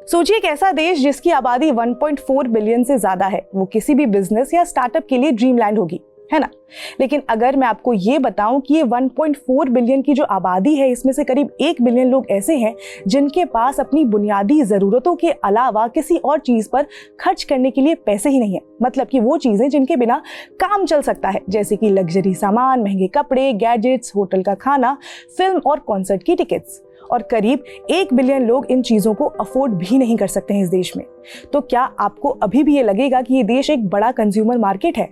सोचिए एक ऐसा देश जिसकी आबादी 1.4 बिलियन से ज्यादा है, वो किसी भी बिजनेस या स्टार्टअप के लिए ड्रीमलैंड होगी, है ना। लेकिन अगर मैं आपको ये बताऊं कि ये 1.4 बिलियन की जो आबादी है, इसमें से करीब 1 बिलियन लोग ऐसे हैं जिनके पास अपनी बुनियादी जरूरतों के अलावा किसी और चीज पर खर्च करने के लिए पैसे ही नहीं है। मतलब कि वो चीजें जिनके बिना काम चल सकता है, जैसे कि लग्जरी सामान, महंगे कपड़े, गैजेट्स, होटल का खाना, फिल्म और कॉन्सर्ट की टिकट्स। और करीब 1 बिलियन लोग इन चीजों को अफोर्ड भी नहीं कर सकते हैं इस देश में। तो क्या आपको अभी भी ये लगेगा कि ये देश एक बड़ा कंज्यूमर मार्केट है?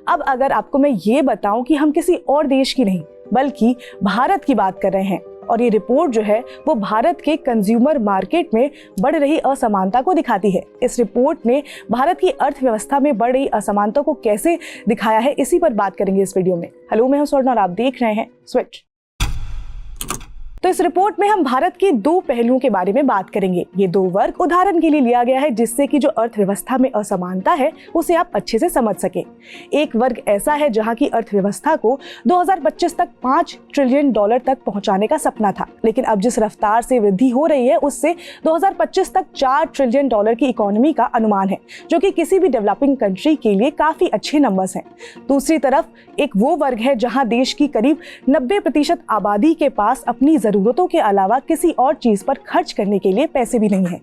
अब अगर आपको मैं ये बताऊं कि हम किसी और देश की नहीं बल्कि भारत की बात कर रहे हैं, और ये रिपोर्ट जो है वो भारत के कंज्यूमर मार्केट में बढ़ रही असमानता को दिखाती है। इस रिपोर्ट ने भारत की अर्थव्यवस्था में बढ़ रही असमानता को कैसे दिखाया है, इसी पर बात करेंगे इस वीडियो में। हेलो, मैं हूं स्वर्ण और आप देख रहे हैं स्विच। तो इस रिपोर्ट में हम भारत के 2 पहलुओं के बारे में बात करेंगे। ये 2 वर्ग उदाहरण के लिए लिया गया है जिससे कि जो अर्थव्यवस्था में असमानता है उसे आप अच्छे से समझ सके। एक वर्ग ऐसा है जहां की अर्थव्यवस्था को 2025 तक $5 ट्रिलियन तक पहुंचाने का सपना था, लेकिन अब जिस रफ्तार से वृद्धि हो रही है उससे 2025 तक $4 ट्रिलियन की इकोनॉमी का अनुमान है, जो कि किसी भी डेवलपिंग कंट्री के लिए काफी अच्छे नंबर्स हैं। दूसरी तरफ एक वो वर्ग है जहां देश की करीब 90% आबादी के पास अपनी जरूरतों के अलावा किसी और चीज पर खर्च करने के लिए पैसे भी नहीं है।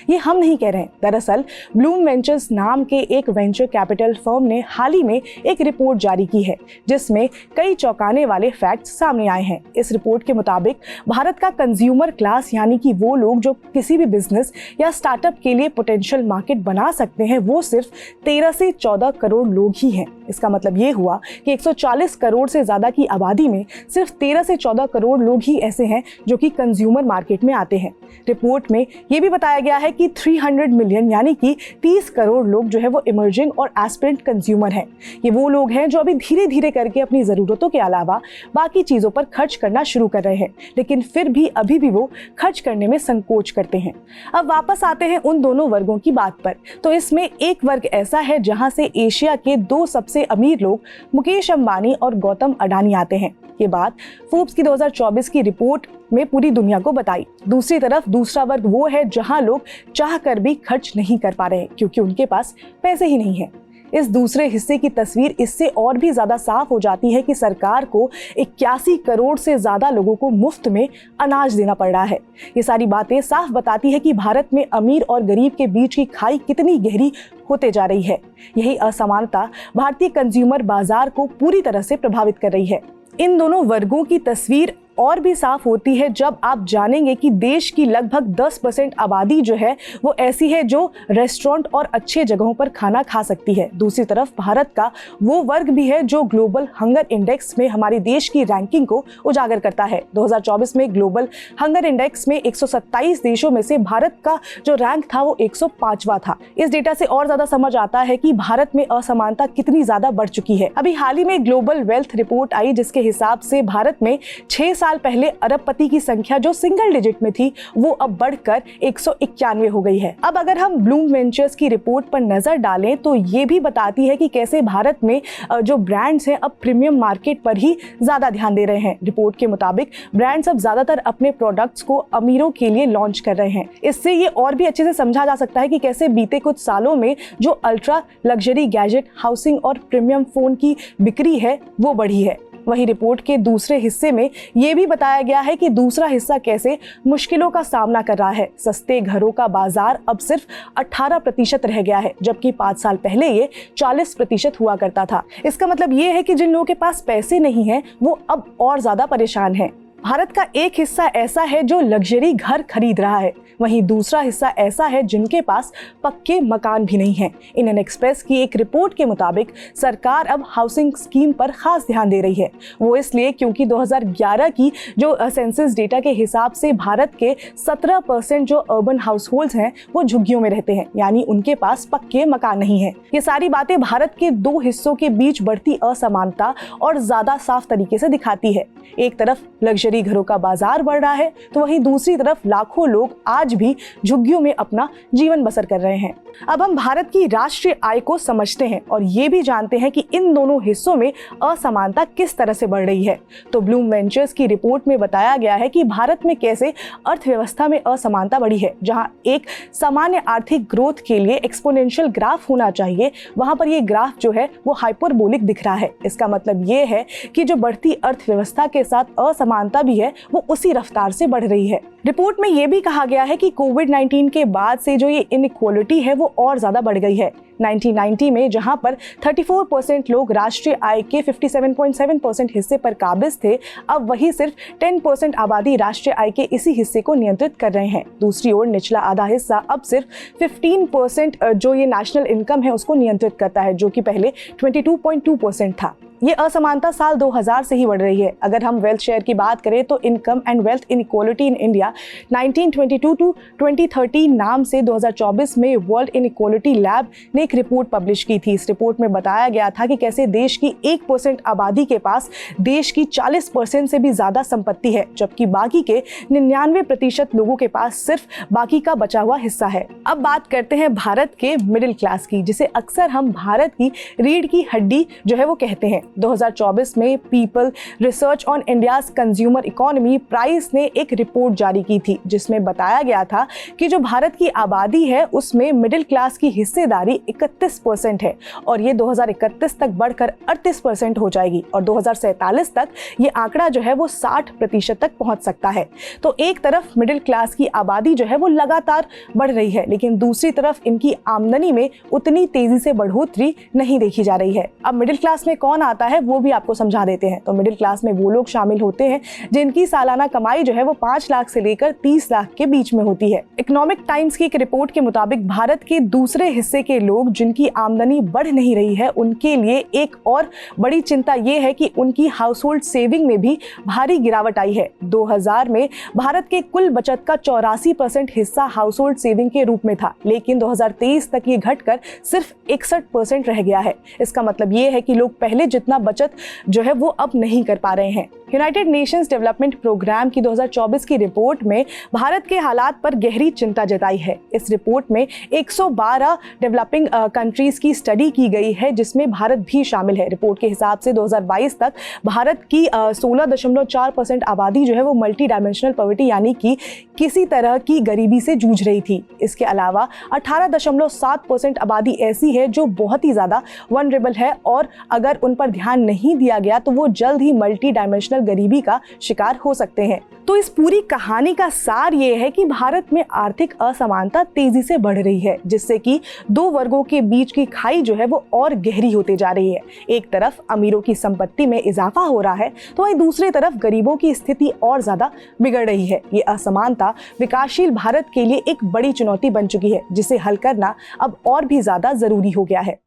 ये हम नहीं कह रहे हैं। दरअसल ब्लूम वेंचर्स नाम के एक वेंचर कैपिटल फर्म ने हाल ही में एक रिपोर्ट जारी की है जिसमें कई चौंकाने वाले फैक्ट्स सामने आए हैं। इस रिपोर्ट के मुताबिक भारत का कंज्यूमर क्लास, यानी कि वो लोग जो किसी भी बिजनेस या स्टार्टअप के लिए पोटेंशियल मार्केट बना सकते हैं, वो सिर्फ 13 से 14 करोड़ लोग ही हैं। इसका मतलब ये हुआ कि 140 करोड़ से ज्यादा की आबादी में सिर्फ 13 से 14 करोड़ लोग ही ऐसे हैं जो कि कंज्यूमर मार्केट में आते हैं। रिपोर्ट में ये भी बताया गया है कि 300 मिलियन यानी कि 30 करोड़ लोग जो है वो इमर्जिंग और एस्पिरेंट कंज्यूमर हैं। ये वो लोग हैं जो अभी धीरे धीरे करके अपनी ज़रूरतों के अलावा बाकी चीज़ों पर खर्च करना शुरू कर रहे हैं, लेकिन फिर भी अभी भी वो खर्च करने में संकोच करते हैं। अब वापस आते हैं उन दोनों वर्गों की बात पर। तो इसमें एक वर्ग ऐसा है जहां से एशिया के 2 सबसे अमीर लोग मुकेश अंबानी और गौतम अडानी आते हैं। ये बात फोर्ब्स की 2024 की रिपोर्ट में पूरी दुनिया को बताई। दूसरी तरफ दूसरा वर्ग वो है जहां लोग चाह कर भी खर्च नहीं कर पा रहे क्योंकि उनके पास पैसे ही नहीं है। इस दूसरे हिस्से की तस्वीर इससे और भी ज्यादा साफ हो जाती है कि सरकार को 81 करोड़ से ज्यादा लोगों को मुफ्त में अनाज देना पड़ रहा है। ये सारी बातें साफ बताती है कि भारत में अमीर और गरीब के बीच की खाई कितनी गहरी होते जा रही है। यही असमानता भारतीय कंज्यूमर बाजार को पूरी तरह से प्रभावित कर रही है। इन दोनों वर्गों की तस्वीर और भी साफ होती है जब आप जानेंगे कि देश की लगभग 10% आबादी जो है वो ऐसी है जो रेस्टोरेंट और अच्छे जगहों पर खाना खा सकती है। दूसरी तरफ भारत का वो वर्ग भी है जो ग्लोबल हंगर इंडेक्स में हमारे देश की रैंकिंग को उजागर करता है। 2024 में ग्लोबल हंगर इंडेक्स में 127 देशों में से भारत का जो रैंक था वो 105वां था। इस डेटा से और ज्यादा समझ आता है कि भारत में असमानता कितनी ज्यादा बढ़ चुकी है। अभी हाल ही में ग्लोबल वेल्थ रिपोर्ट आई जिसके हिसाब से भारत में 6 साल पहले अरबपति की संख्या जो सिंगल डिजिट में थी वो अब बढ़कर 191 हो गई है। अब अगर हम ब्लूम वेंचर्स की रिपोर्ट पर नजर डालें तो ये भी बताती है कि कैसे भारत में जो ब्रांड्स हैं अब प्रीमियम मार्केट पर ही ज्यादा ध्यान दे रहे हैं। रिपोर्ट के मुताबिक ब्रांड्स अब ज्यादातर अपने प्रोडक्ट्स को अमीरों के लिए लॉन्च कर रहे हैं। इससे ये और भी अच्छे से समझा जा सकता है कि कैसे बीते कुछ सालों में जो अल्ट्रा लग्जरी गैजेट, हाउसिंग और प्रीमियम फोन की बिक्री है वो बढ़ी है। वहीं रिपोर्ट के दूसरे हिस्से में ये भी बताया गया है कि दूसरा हिस्सा कैसे मुश्किलों का सामना कर रहा है। सस्ते घरों का बाजार अब सिर्फ 18% रह गया है, जबकि 5 साल पहले ये 40% हुआ करता था। इसका मतलब ये है कि जिन लोगों के पास पैसे नहीं हैं वो अब और ज्यादा परेशान हैं। भारत का एक हिस्सा ऐसा है जो लग्जरी घर खरीद रहा है, वहीं दूसरा हिस्सा ऐसा है जिनके पास पक्के मकान भी नहीं हैं। इंडियन एक्सप्रेस की एक रिपोर्ट के मुताबिक सरकार अब हाउसिंग स्कीम पर खास ध्यान दे रही है। वो इसलिए क्योंकि 2011 की जो सेंसस डेटा के हिसाब से भारत के 17% जो अर्बन हाउस होल्ड्स हैं वो झुग्गियों में रहते हैं, यानी उनके पास पक्के मकान नहीं है। ये सारी बातें भारत के 2 हिस्सों के बीच बढ़ती असमानता और ज्यादा साफ तरीके से दिखाती है। एक तरफ लग्जरी बेनिफिशियरी घरों का बाजार बढ़ रहा है, तो वहीं दूसरी तरफ लाखों लोग आज भी झुग्गियों में अपना जीवन बसर कर रहे हैं। अब हम भारत की राष्ट्रीय आय को समझते हैं और ये भी जानते हैं कि इन दोनों हिस्सों में असमानता किस तरह से बढ़ रही है। तो ब्लूम वेंचर्स की रिपोर्ट में बताया गया है कि भारत में कैसे अर्थव्यवस्था में असमानता बढ़ी है। जहां एक सामान्य आर्थिक ग्रोथ के लिए एक्सपोनेंशियल ग्राफ होना चाहिए, वहां पर ये ग्राफ जो है वो हाइपरबोलिक दिख रहा है। इसका मतलब ये है कि जो बढ़ती अर्थव्यवस्था के साथ असमानता भी है वो उसी रफ्तार से बढ़ रही है। रिपोर्ट में ये भी कहा गया है कि कोविड-19 के बाद से जो ये इनइक्वालिटी है वो और ज्यादा बढ़ गई है। 1990 में जहां पर 34% लोग राष्ट्रीय आय के 57.7% हिस्से पर काबिज थे, अब वही सिर्फ 10% आबादी राष्ट्रीय आय के इसी हिस्से को नियंत्रित कर रहे हैं। दूसरी ओर निचला आधा हिस्सा अब सिर्फ 15% जो ये नेशनल इनकम है उसको नियंत्रित करता है, जो कि पहले 22.2% था। ये असमानता साल 2000 से ही बढ़ रही है। अगर हम वेल्थ शेयर की बात करें तो income and wealth inequality in India 1922 to 2013 नाम से 2024 में वर्ल्ड इनइक्वालिटी लैब ने एक रिपोर्ट पब्लिश की थी। इस रिपोर्ट में बताया गया था कि कैसे देश की 1% आबादी के पास देश की 40% से भी ज्यादा संपत्ति है, जबकि बाकी के 99% लोगों के पास सिर्फ बाकी का बचा हुआ हिस्सा है। अब बात करते हैं भारत के मिडिल क्लास की, जिसे अक्सर हम भारत की रीढ़ की हड्डी जो है वो कहते हैं। 2024 में people research on India's consumer economy price ने एक रिपोर्ट जारी की थी, जिसमें बताया गया था कि जो भारत की आबादी है उसमें मिडिल क्लास की हिस्सेदारी 31% है और ये 2031 तक बढ़कर 38% हो जाएगी और 2047 तक ये आंकड़ा जो है वो 60% तक पहुंच सकता है। तो एक तरफ मिडिल क्लास की आबादी जो है वो लगातार बढ़ रही है, लेकिन दूसरी तरफ इनकी आमदनी में उतनी तेजी से बढ़ोतरी नहीं देखी जा रही है। अब मिडिल क्लास में कौन आता है वो भी आपको समझा देते हैं। तो मिडिल क्लास में वो लोग शामिल होते हैं जिनकी सालाना कमाई जो है वो 5 लाख से लेकर 30 लाख के बीच में होती है। इकोनॉमिक टाइम्स की एक रिपोर्ट के मुताबिक भारत के दूसरे हिस्से के लोग जिनकी आमदनी बढ़ नहीं रही है, उनके लिए एक और बड़ी चिंता ये है कि उनकी हाउस होल्ड सेविंग में भी भारी गिरावट आई है। 2000 में भारत के कुल बचत का 84% हिस्सा हाउस होल्ड सेविंग के रूप में था, लेकिन 2023 तक ये घटकर सिर्फ 61% रह गया है। इसका मतलब ये है कि लोग पहले जितना बचत जो है वो अब नहीं कर पा रहे हैं। यूनाइटेड नेशंस डेवलपमेंट प्रोग्राम की 2024 की रिपोर्ट में भारत के हालात पर गहरी चिंता जताई है। इस रिपोर्ट में 112 डेवलपिंग कंट्रीज की स्टडी की गई है, जिसमें भारत भी शामिल है। रिपोर्ट के हिसाब से 2022 तक भारत की 16.4% आबादी जो है वो मल्टी डायमेंशनल पॉवर्टी यानी कि किसी तरह की गरीबी से जूझ रही थी। इसके अलावा 18.7% आबादी ऐसी है जो बहुत ही ज्यादा वनरेबल है और अगर उन पर ध्यान नहीं दिया गया तो वो जल्द ही मल्टी डायमेंशनल गरीबी का शिकार हो सकते हैं। तो इस पूरी कहानी का सार ये है कि भारत में आर्थिक असमानता तेजी से बढ़ रही है, जिससे कि दो वर्गों के बीच की खाई जो है वो और गहरी होती जा रही है। एक तरफ अमीरों की संपत्ति में इजाफा हो रहा है तो वहीं दूसरी तरफ गरीबों की स्थिति और ज्यादा बिगड़ रही है। ये असमानता विकासशील भारत के लिए एक बड़ी चुनौती बन चुकी है, जिसे हल करना अब और भी ज्यादा जरूरी हो गया है।